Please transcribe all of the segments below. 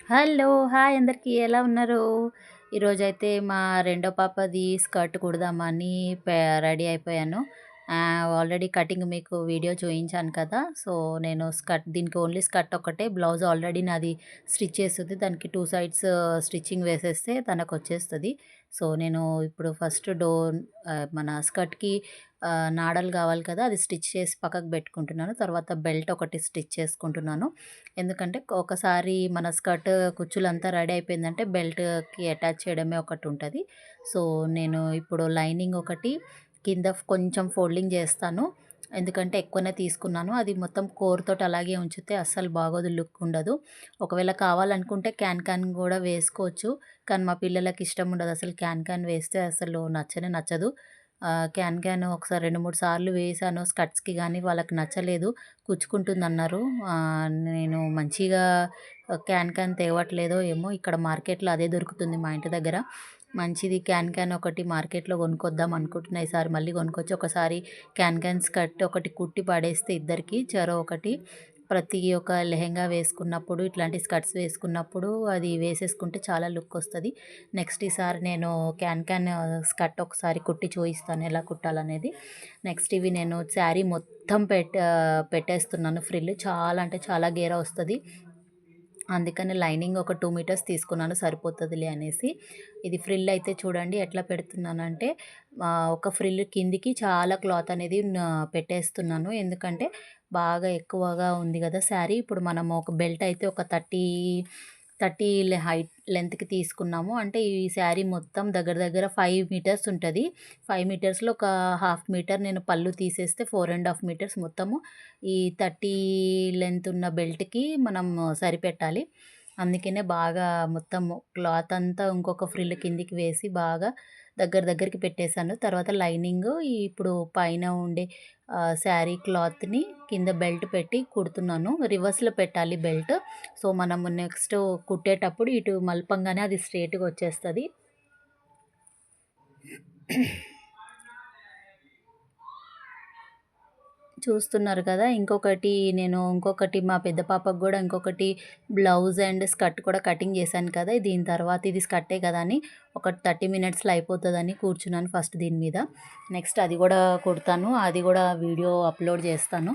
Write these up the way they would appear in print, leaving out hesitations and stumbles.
Hello! Hi అందరికీ ఎలా ఉన్నారు? ఈరోజైతే మా రెండో పాపది స్కర్ట్ కుడదామని రెడీ అయిపోయాను. ఆల్రెడీ కటింగ్ మీకు వీడియో చూయించాను కదా! సో, నేను దీనికి ఓన్లీ స్కర్ట్ ఒక్కటే బ్లౌజ్ ఆల్రెడీ నాది స్టిచ్ చేసుంది. దానికి 2 సైడ్స్ స్టిచ్చింగ్ వేసేస్తే తనకొచ్చేస్తది. సో, నేను ఇప్పుడు ఫస్ట్ మన స్కర్ట్‌కి నాడలు కావాలి కదా! అది స్టిచ్ చేసి పక్కకు పెట్టుకుంటున్నాను. తర్వాత బెల్ట్ ఒకటి స్టిచ్ చేసుకుంటున్నాను. ఎందుకంటే ఒకసారి మన స్కర్ట్ కుచ్చులంతా రెడీ అయిపోయిందంటే బెల్ట్‌కి అటాచ్ చేయడమే ఒకటుంటది. సో, నేను ఇప్పుడు లైనింగ్ ఒకటి కింద కొంచెం ఫోల్డింగ్ చేస్తాను. ఎందుకంటే ఎక్కువనే తీసుకున్నాను. అది మొత్తం కోర్‌తోటి అలాగే ఉంచితే అస్సలు బాగోదు, లుక్ ఉండదు. ఒకవేళ కావాలనుకుంటే క్యాన్ క్యాన్ గూడా వేసుకోవచ్చు. కానీ మా పిల్లలకి ఇష్టం ఉండదు. అసలు క్యాన్ క్యాన్ వేస్తే అసలు నచ్చనే నచ్చదు. క్యాన్ క్యాన్ ఒకసారి 2, 3 సార్లు వేశాను స్కర్ట్స్‌కి గానీ వాళ్ళకి నచ్చలేదు. కుచ్చుకుంటుందన్నారు. నేను మంచిగా క్యాన్ క్యాన్ తేవట్లేదో ఏమో! ఇక్కడ మార్కెట్‌లో అదే దొరుకుతుంది మా ఇంటి దగ్గర. మంచిది క్యాన్ క్యాన్ ఒకటి మార్కెట్‌లో కొనుక్కొద్దాం అనుకుంటున్నా. ఈసారి మళ్ళీ కొనుక్కొచ్చి ఒకసారి క్యాన్ క్యాన్ స్కర్ట్ ఒకటి కుట్టి పడేస్తే ఇద్దరికి చెరో ఒకటి ప్రతి ఒక్క లెహెంగా వేసుకున్నప్పుడు ఇట్లాంటి స్కర్ట్స్ వేసుకున్నప్పుడు అది వేసేసుకుంటే చాలా లుక్ వస్తది. నెక్స్ట్ ఈసారి నేను క్యాన్ క్యాన్ స్కర్ట్ ఒకసారి కుట్టి చూయిస్తాను ఎలా కుట్టాలనేది. నెక్స్ట్ ఇవి నేను శారీ మొత్తం పెట్టేస్తున్నాను ఫ్రిల్. చాలా అంటే చాలా గేరా వస్తది. అందుకని లైనింగ్ ఒక 2 మీటర్స్ తీసుకున్నాను సరిపోతదిలే అనేసి. ఇది ఫ్రిల్ అయితే చూడండి ఎట్లా పెడుతున్నానంటే ఒక ఫ్రిల్ కిందికి చాలా క్లాత్ అనేది పెట్టేస్తున్నాను. ఎందుకంటే బాగా ఎక్కువగా ఉంది గదా శారీ. ఇప్పుడు మనము ఒక బెల్ట్ అయితే ఒక 30 లెంత్‌కి తీసుకున్నాము. అంటే ఈ శారీ మొత్తం దగ్గర దగ్గర 5 మీటర్స్ ఉంటది. 5 మీటర్స్‌లో ఒక హాఫ్ మీటర్ నేను పళ్ళు తీసేస్తే 4 ½ మీటర్స్ మొత్తము ఈ 30 లెంత్ ఉన్న బెల్ట్‌కి మనం సరిపెట్టాలి. అందుకనే బాగా మొత్తము క్లాత్ అంతా ఇంకొక ఫ్రిల్ కిందికి వేసి బాగా దగ్గరికి పెట్టేసాను. తర్వాత లైనింగు ఇప్పుడు పైన ఉండే శారీ క్లాత్‌ని కింద బెల్ట్ పెట్టి కుడుతున్నాను. రివర్స్‌లో పెట్టాలి బెల్ట్. సో, మనము నెక్స్ట్ కుట్టేటప్పుడు ఇటు మలపంగానే అది స్ట్రెయిట్‌గా వచ్చేస్తది. చూస్తున్నారు కదా! ఇంకొకటి మా పెద్ద పాపకు గూడా ఇంకొకటి బ్లౌజ్ అండ్ స్కర్ట్ కూడా కటింగ్ చేశాను కదా! దీని తర్వాత ఇది స్కర్టే కదా అని ఒక 30 మినిట్స్‌లో అయిపోతదని కూర్చున్నాను ఫస్ట్ దీని మీద. నెక్స్ట్ అది గూడా కుడతాను. అది గూడా వీడియో అప్‌లోడ్ చేస్తాను.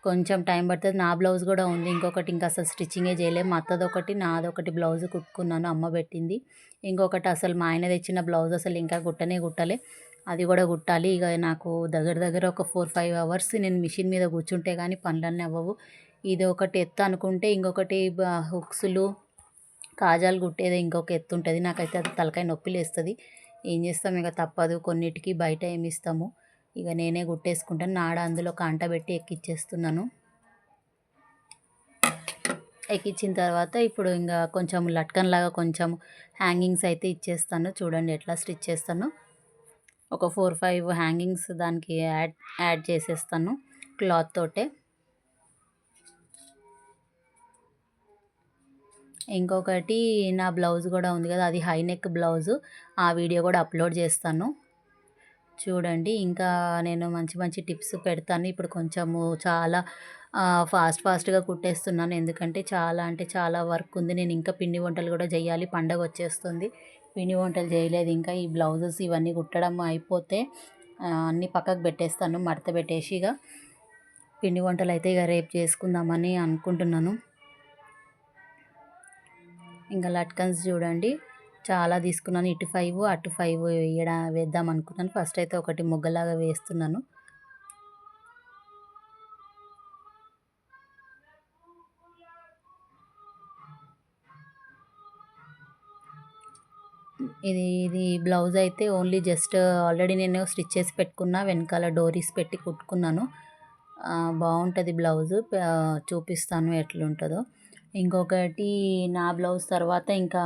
కొంచెం టైం పడతది. నా బ్లౌజ్ గూడా ఉంది. ఇంకొకటి ఇంకా అసలు స్టిచ్చింగే చేయలే. మా అత్తదొకటి, నాదొకటి బ్లౌజ్ కుట్టుకున్నాను. అమ్మ పెట్టింది. ఇంకొకటి అసలు మా ఆయన తెచ్చిన బ్లౌజ్ అసలు ఇంకా కుట్టలే. అది గూడా కుట్టాలి. ఇగ నాకు దగ్గర దగ్గర ఒక 4, 5 అవర్స్ నేను మిషన్ మీద కూర్చుంటే గానీ పనులన్నీ అవ్వవు. ఇది ఒకటి ఎత్తు అనుకుంటే ఇంకొకటి హుక్స్‌లు, కాజాలు కుట్టేది ఇంకొక ఎత్తుంటది. నాకైతే అది తలకాయ నొప్పి లేస్తది. ఏం చేస్తాం ఇగ తప్పదు. కొన్నిటికి బయట ఏమిస్తాము. ఇగ నేనే కుట్టేసుకుంటాను. నాడ అందులో కాంట పెట్టి ఎక్కిచ్చేస్తున్నాను. ఎక్కిచ్చిన తర్వాత ఇప్పుడు ఇంగా కొంచెం లట్కన్‌లాగా కొంచెం హ్యాంగింగ్స్ అయితే ఇచ్చేస్తాను. చూడండి ఎట్లా స్టిచ్ చేస్తానో. ఒక 4, 5 హ్యాంగింగ్స్ దానికి యాడ్ చేసేస్తాను క్లాత్ తోటే. ఇంకొకటి నా బ్లౌజ్ గూడా ఉంది గదా! అది హై నెక్ బ్లౌజు. ఆ వీడియో గూడా అప్‌లోడ్ చేస్తాను. చూడండి. ఇంకా నేను మంచి మంచి టిప్స్ పెడతాను. ఇప్పుడు కొంచెము చాలా ఫాస్ట్‌గా కుట్టేస్తున్నాను. ఎందుకంటే చాలా అంటే చాలా వర్క్ ఉంది. నేను ఇంకా పిండి వంటలు గూడా జేయాలి. పండగొచ్చేస్తుంది. పిండి వంటలు చేయలేదు ఇంకా. ఈ బ్లౌజెస్ ఇవన్నీ కుట్టడం అయిపోతే అన్నీ పక్కకు పెట్టేస్తాను. మడత పెట్టేసి ఇగ పిండి వంటలైతే ఇగ రేపు చేసుకుందామని అనుకుంటున్నాను. ఇంకా లట్కన్స్ చూడండి. చాలా తీసుకున్నాను. ఇటు 5 అటు 5 వేద్దాం అనుకున్నాను. ఫస్ట్ అయితే ఒకటి మొగ్గలాగా వేస్తున్నాను. ఇది బ్లౌజ్ అయితే ఓన్లీ జస్ట్ ఆల్రెడీ నేను స్టిచ్ చేసి పెట్టుకున్న. వెనకాల డోరీస్ పెట్టి కుట్టుకున్నాను. బావుంటది బ్లౌజు. చూపిస్తాను ఎట్లుంటదో. ఇంకొకటి నా బ్లౌజ్ తర్వాత ఇంకా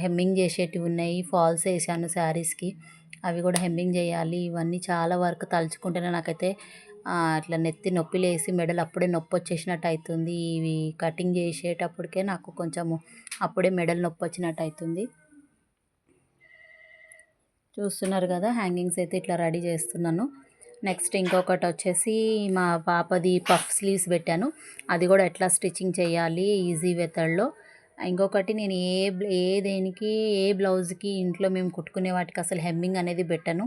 హెమ్మింగ్ చేసేటివి ఉన్నాయి. ఫాల్స్ ఏసాను శారీస్‌కి. అవి కూడా హెమ్మింగ్ చేయాలి. ఇవన్నీ చాలా వర్క్ తలుచుకుంటేనే నాకైతే అట్లా నెత్తి నొప్పి లేసి మెడలు అప్పుడే నొప్పొచ్చేసినట్టు అయితుంది. ఇవి కటింగ్ చేసేటప్పటికే నాకు కొంచెము అప్పుడే మెడలు నొప్పొచ్చినట్టు అయితుంది. చూస్తున్నారు కదా! హ్యాంగింగ్స్ అయితే ఇట్లా రెడీ చేస్తున్నాను. నెక్స్ట్ ఇంకొకటొచ్చేసి మా పాపది పఫ్ స్లీవ్స్ పెట్టాను. అది గూడా ఎట్లా స్టిచ్చింగ్ చేయాలి ఈజీ మెథడ్‌లో. ఇంకొకటి నేను దేనికి ఏ బ్లౌజ్‌కి ఇంట్లో మేము కుట్టుకునే వాటికి అసలు హెమ్మింగ్ అనేది పెట్టను.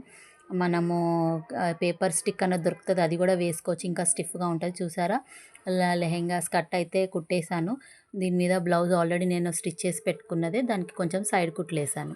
మనము పేపర్ స్టిక్ అనేది దొరుకుతది. అది గూడా వేసుకోవచ్చు. ఇంకా స్టిఫ్‌గా ఉంటది చూసారా? లెహెంగా స్కర్ట్ అయితే కుట్టేసాను. దీని మీద బ్లౌజ్ ఆల్రెడీ నేను స్టిచ్ చేసి పెట్టుకున్నదే. దానికి కొంచెం సైడ్ కుట్లేసాను.